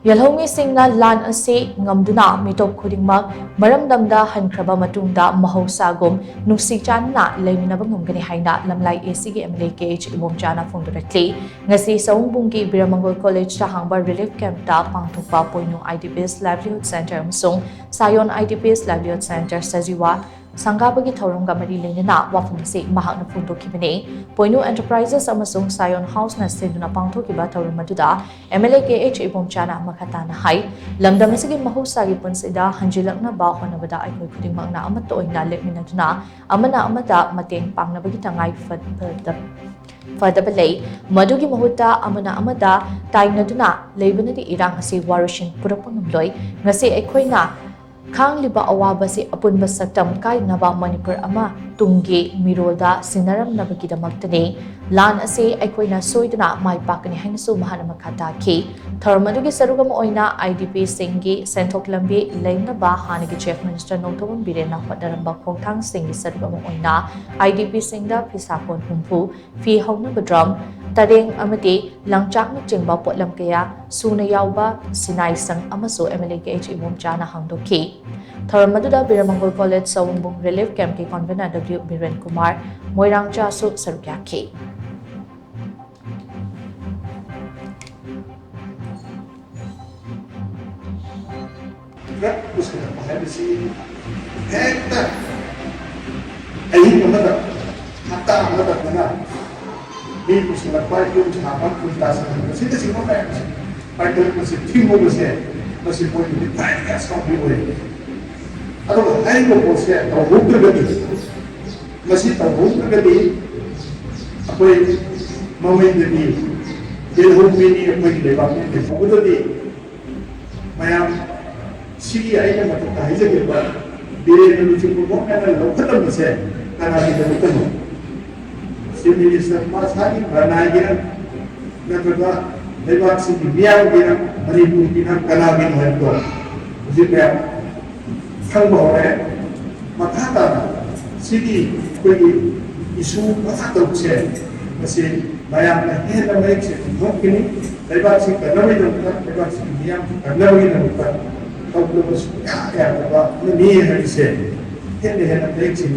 Yelhoumee Singna Laan AC Ngamduna Meetop khudingmak maram damda Halhankhraba matungda Mahousagum nungshi chanana Leiminnaba Ngamgani haina Lamlai AC MLA Kh Ibomcha phongdorakli ngasi Saungbunggi Biramangol College Hangbar Relief Camp da pangthokpa poinu IDPs Livelihood Center amsung Sayon IDPs Livelihood Center Sajiwa Sangabagi Thorunga Mari Leimina Wafumasi Mahakna Phongdokibane Poinu Enterprises amasung Sayon House na Sinduna Pangthokiba Thorun Maduda MLA Kh Ibomcha Makatana Hai Lamdamasigi Mahousagi Punsida Hanjilaknaba Honabada Aikoi khudingmakna amatta oina lepminaduna amana amada mateng pangnabagi tangai Fadabalay Madugi Mahuta amana amada tainaduna Leibanadi Irang asi Warushin Purapangamloy ngasi Aikoina Khang liba awaba si apunba saktam kai naba Manipur ama tungge mirolda sinaram nabagidamaktani Laan ase aikoina soiduna mai pakani hainasu mahana makata ki tharmadugi sarugam oina IDP singgi senthok lambi Leiminnaba hanigi chief minister Nongtobam Birena hodaramba khongthang singgi sarugam oina IDP singda pisakon humpu fi hauna badram Tareng amati langchak na jingba potlam kaya suna yauba sinai sang amaso MLA Kh Ibomcha na hangdoki. Tharmaduda Biramangol College Saungbung Relief Camp ke convener W. Biren Kumar Moirang Chasu Sarukyaki. Ini pusat payung cahapan kuntas masih ada semua kayak payung masih timur masih boleh ditanya sekali boleh. Atau hari itu pusat tahu bergadi masih tahu bergadi apa yang mau menjadi Yelhoumee ini apa yang dilakukan di Tungda di macam sih ayat macam kahit je kita dia menuju pun kan lokal masih karena kita betul. Sini semua sekali bernaik mereka lewat sini biar dia Manipuri kita kenalin mereka. Jadi kan bahwa maka sini pergi isu masa terusnya masih banyak yang namanya sih mungkin lewat sini kenalin mereka lewat sini biar kenalin mereka. Kalau belum suka ya apa ini harusnya ini namanya sih